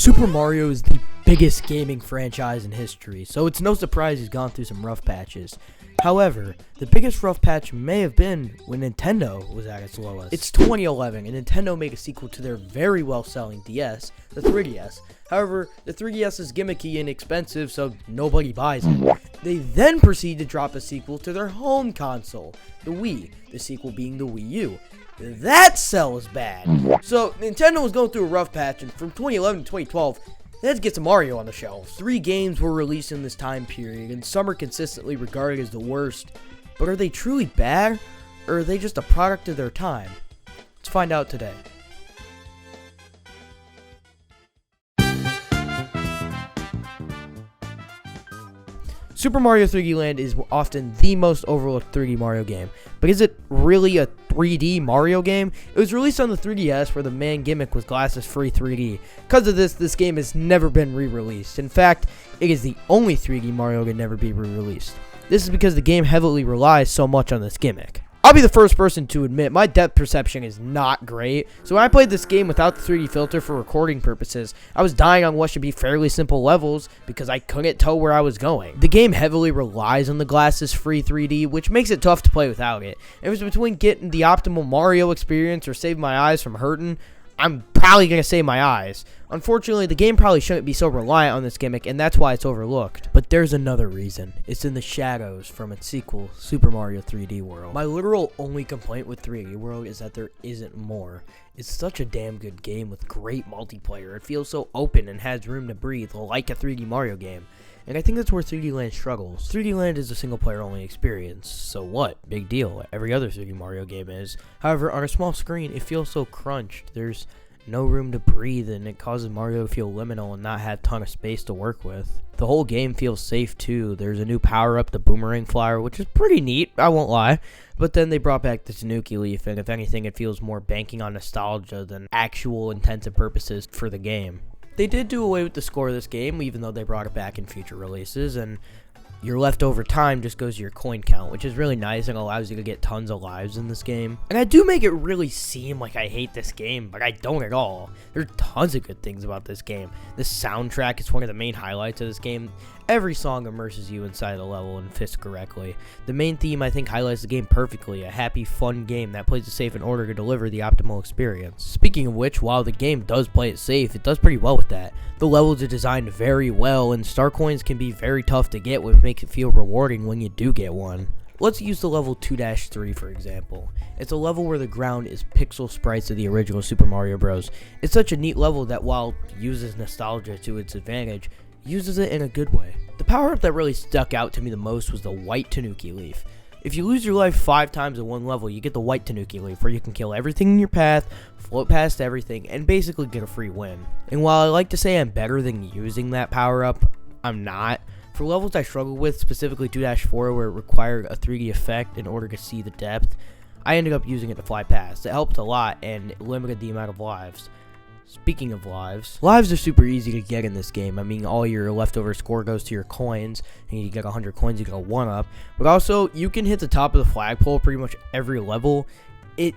Super Mario is the biggest gaming franchise in history, so it's no surprise he's gone through some rough patches. However, the biggest rough patch may have been when Nintendo was at its lowest. It's 2011, and Nintendo made a sequel to their very well-selling DS, the 3DS. However, the 3DS is gimmicky and expensive, so nobody buys it. They then proceed to drop a sequel to their home console, the Wii, the sequel being the Wii U. That sells bad. So, Nintendo was going through a rough patch, and from 2011 to 2012, let's get some Mario on the shelves. 3 games were released in this time period, and some are consistently regarded as the worst. But are they truly bad, or are they just a product of their time? Let's find out today. Super Mario 3D Land is often the most overlooked 3D Mario game, but is it really a 3D Mario game? It was released on the 3DS where the main gimmick was glasses-free 3D. Because of this game has never been re-released. In fact, it is the only 3D Mario to never be re-released. This is because the game heavily relies so much on this gimmick. I'll be the first person to admit my depth perception is not great, so when I played this game without the 3D filter for recording purposes, I was dying on what should be fairly simple levels because I couldn't tell where I was going. The game heavily relies on the glasses-free 3D, which makes it tough to play without it. If it was between getting the optimal Mario experience or save my eyes from hurting, I'm probably going to save my eyes. Unfortunately, the game probably shouldn't be so reliant on this gimmick, and that's why it's overlooked. But there's another reason. It's in the shadows from its sequel, Super Mario 3D World. My literal only complaint with 3D World is that there isn't more. It's such a damn good game with great multiplayer. It feels so open and has room to breathe, like a 3D Mario game. And I think that's where 3D Land struggles. 3D Land is a single-player only experience, so what? Big deal. Every other 3D Mario game is. However, on a small screen, it feels so crunched. There's no room to breathe, and it causes Mario to feel liminal and not have a ton of space to work with. The whole game feels safe, too. There's a new power-up, the Boomerang Flyer, which is pretty neat, I won't lie. But then they brought back the Tanuki Leaf, and if anything, it feels more banking on nostalgia than actual intensive purposes for the game. They did do away with the score of this game, even though they brought it back in future releases, and your leftover time just goes to your coin count, which is really nice and allows you to get tons of lives in this game. And I do make it really seem like I hate this game, but I don't at all. There are tons of good things about this game. The soundtrack is one of the main highlights of this game. Every song immerses you inside the level and fits correctly. The main theme, I think, highlights the game perfectly. A happy, fun game that plays it safe in order to deliver the optimal experience. Speaking of which, while the game does play it safe, it does pretty well with that. The levels are designed very well, and star coins can be very tough to get, which makes it feel rewarding when you do get one. Let's use the level 2-3 for example. It's a level where the ground is pixel sprites of the original Super Mario Bros. It's such a neat level that while it uses nostalgia to its advantage, uses it in a good way. The power-up that really stuck out to me the most was the white Tanuki Leaf. If you lose your life 5 times in one level, you get the white Tanuki Leaf, where you can kill everything in your path, float past everything, and basically get a free win. And while I like to say I'm better than using that power-up, I'm not. For levels I struggle with, specifically 2-4, where it required a 3D effect in order to see the depth, I ended up using it to fly past. It helped a lot, and it limited the amount of lives. Speaking of lives are super easy to get in this game. I mean, all your leftover score goes to your coins, and you get 100 coins, you get a 1-up. But also, you can hit the top of the flagpole pretty much every level. It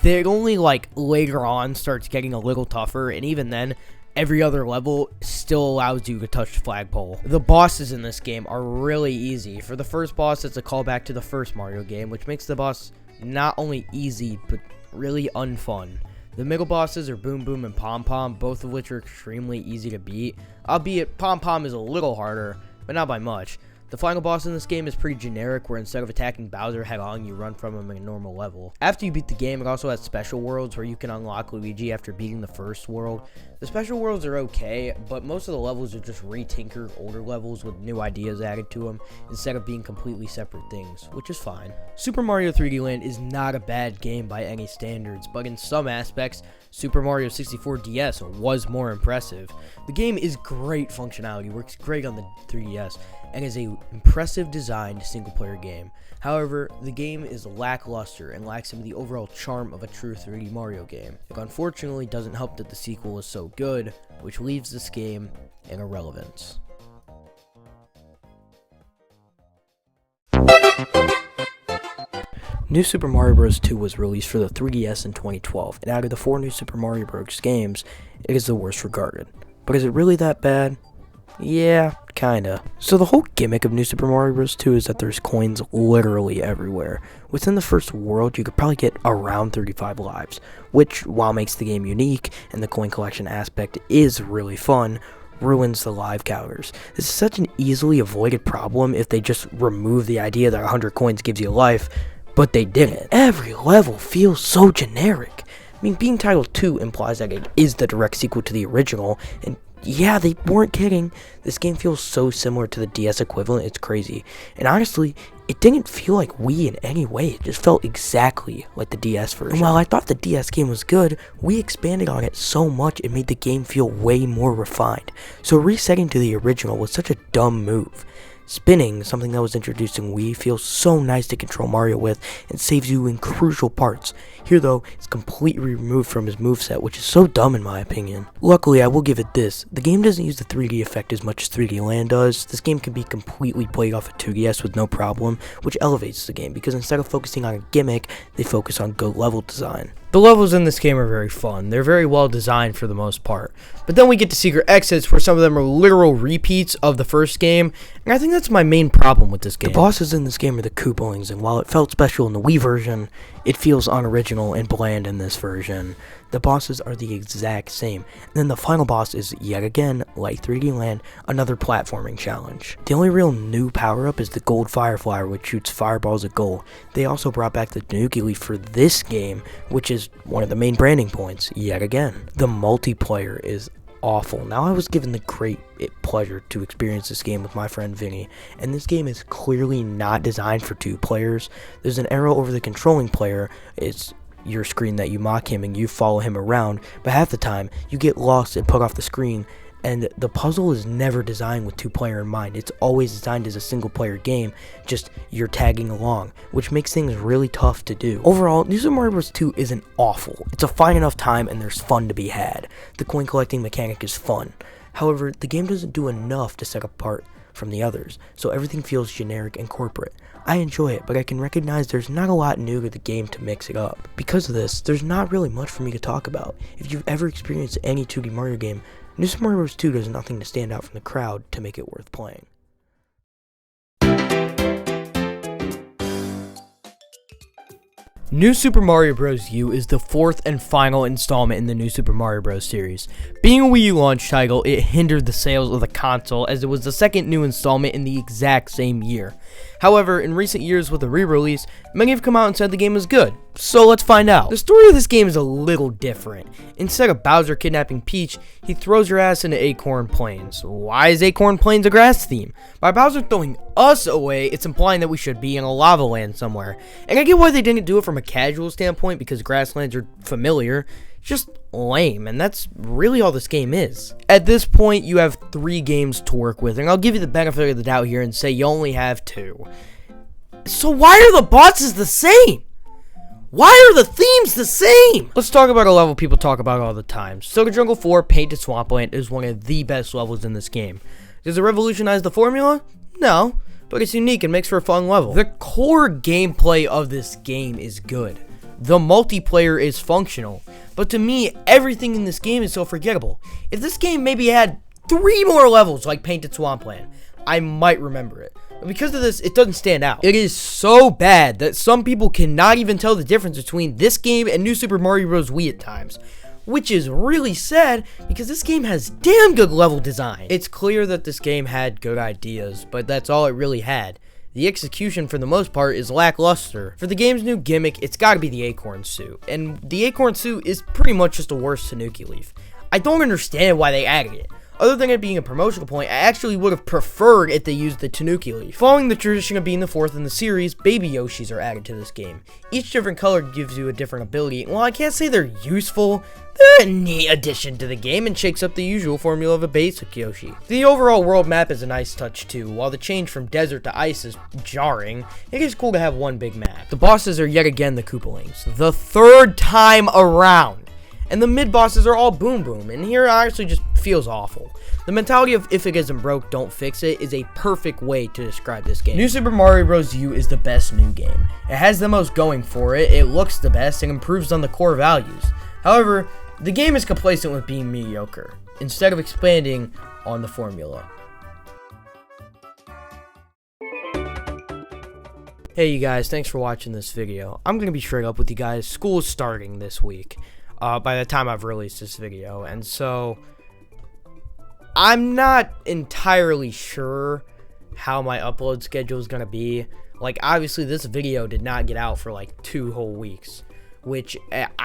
only, like, later on starts getting a little tougher, and even then, every other level still allows you to touch the flagpole. The bosses in this game are really easy. For the first boss, it's a callback to the first Mario game, which makes the boss not only easy, but really unfun. The middle bosses are Boom Boom and Pom Pom, both of which are extremely easy to beat, albeit Pom Pom is a little harder, but not by much. The final boss in this game is pretty generic, where instead of attacking Bowser head-on, you run from him in a normal level. After you beat the game, it also has special worlds where you can unlock Luigi after beating the first world. The special worlds are okay, but most of the levels are just re-tinkered older levels with new ideas added to them, instead of being completely separate things, which is fine. Super Mario 3D Land is not a bad game by any standards, but in some aspects, Super Mario 64 DS was more impressive. The game is great functionality, works great on the 3DS, and is an impressive designed single-player game. However, the game is lackluster and lacks some of the overall charm of a true 3D Mario game. It unfortunately doesn't help that the sequel is so good, which leaves this game in irrelevance. New Super Mario Bros. 2 was released for the 3DS in 2012, and out of the 4 new Super Mario Bros. Games, it is the worst regarded. But is it really that bad? Yeah, kinda. So the whole gimmick of New Super Mario Bros. 2 is that there's coins literally everywhere. Within the first world, you could probably get around 35 lives, which, while makes the game unique and the coin collection aspect is really fun, ruins the live counters. This is such an easily avoided problem if they just remove the idea that 100 coins gives you life, but they didn't. Every level feels so generic. I mean, being titled 2 implies that it is the direct sequel to the original, and yeah, they weren't kidding. This game feels so similar to the DS equivalent, it's crazy. And honestly, it didn't feel like Wii in any way. It just felt exactly like the DS version. And while I thought the DS game was good, Wii expanded on it so much it made the game feel way more refined. So resetting to the original was such a dumb move. Spinning, something that was introduced in Wii, feels so nice to control Mario with and saves you in crucial parts. Here though, it's completely removed from his moveset, which is so dumb in my opinion. Luckily, I will give it this. The game doesn't use the 3D effect as much as 3D Land does. This game can be completely played off a 2DS with no problem, which elevates the game because instead of focusing on a gimmick, they focus on good level design. The levels in this game are very fun. They're very well designed for the most part. But then we get to secret exits where some of them are literal repeats of the first game, and I think that's my main problem with this game. The bosses in this game are the Koopalings, and while it felt special in the Wii version, it feels unoriginal and bland in this version. The bosses are the exact same. And then the final boss is, yet again, like 3D Land, another platforming challenge. The only real new power-up is the Gold Firefly, which shoots fireballs at gold. They also brought back the Tanuki Leaf for this game, which is one of the main branding points, yet again. The multiplayer is awful. Now I was given the great pleasure to experience this game with my friend Vinny, and this game is clearly not designed for 2 players. There's an arrow over the controlling player. It's your screen that you mock him and you follow him around, but half the time you get lost and put off the screen, and the puzzle is never designed with 2-player in mind. It's always designed as a single-player game, just you're tagging along, which makes things really tough to do. Overall, New Super Mario Bros. 2 isn't awful. It's a fine enough time and there's fun to be had. The coin collecting mechanic is fun. However, the game doesn't do enough to set apart from the others, so everything feels generic and corporate. I enjoy it, but I can recognize there's not a lot new to the game to mix it up. Because of this, there's not really much for me to talk about. If you've ever experienced any 2D Mario game, New Super Mario Bros. 2 does nothing to stand out from the crowd to make it worth playing. New Super Mario Bros. U is the 4th and final installment in the New Super Mario Bros. Series. Being a Wii U launch title, it hindered the sales of the console as it was the second new installment in the exact same year. However, in recent years with the re-release, many have come out and said the game is good. So let's find out. The story of this game is a little different. Instead of Bowser kidnapping Peach, he throws her ass into Acorn Plains. Why is Acorn Plains a grass theme? By Bowser throwing us away, it's implying that we should be in a lava land somewhere. And I get why they didn't do it from a casual standpoint because grasslands are familiar. Just lame, and that's really all this game is. At this point, you have 3 games to work with, and I'll give you the benefit of the doubt here and say you only have 2. So why are the bosses the same? Why are the themes the same? Let's talk about a level people talk about all the time. Soda Jungle 4 Painted Swampland is one of the best levels in this game. Does it revolutionize the formula? No, but it's unique and makes for a fun level. The core gameplay of this game is good. The multiplayer is functional, but to me, everything in this game is so forgettable. If this game maybe had 3 more levels like Painted Swampland, I might remember it. But because of this, it doesn't stand out. It is so bad that some people cannot even tell the difference between this game and New Super Mario Bros. Wii at times. Which is really sad, because this game has damn good level design. It's clear that this game had good ideas, but that's all it really had. The execution, for the most part, is lackluster. For the game's new gimmick, it's gotta be the Acorn Suit. And the Acorn Suit is pretty much just a worse Tanuki Leaf. I don't understand why they added it. Other than it being a promotional point, I actually would have preferred if they used the Tanuki Leaf. Following the tradition of being the 4th in the series, baby Yoshis are added to this game. Each different color gives you a different ability, and while I can't say they're useful, they're a neat addition to the game and shakes up the usual formula of a basic Yoshi. The overall world map is a nice touch too. While the change from desert to ice is jarring, it is cool to have one big map. The bosses are yet again the Koopalings, the 3rd time around. And the mid-bosses are all boom boom, and here it actually just feels awful. The mentality of if it isn't broke, don't fix it is a perfect way to describe this game. New Super Mario Bros. U is the best new game. It has the most going for it, it looks the best, and improves on the core values. However, the game is complacent with being mediocre. instead of expanding on the formula. Hey you guys, thanks for watching this video. I'm going to be straight up with you guys. School is starting this week by the time I've released this video. And so I'm not entirely sure how my upload schedule is going to be. Like, obviously this video did not get out for like 2 whole weeks, which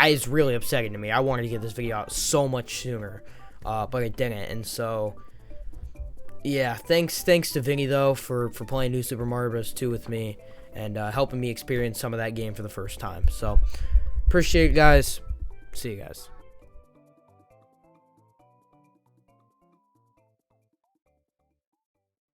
is really upsetting to me. I wanted to get this video out so much sooner, but it didn't. And so yeah, thanks to Vinny though for playing New Super Mario Bros. 2 with me and helping me experience some of that game for the first time. So appreciate it, guys. See you guys.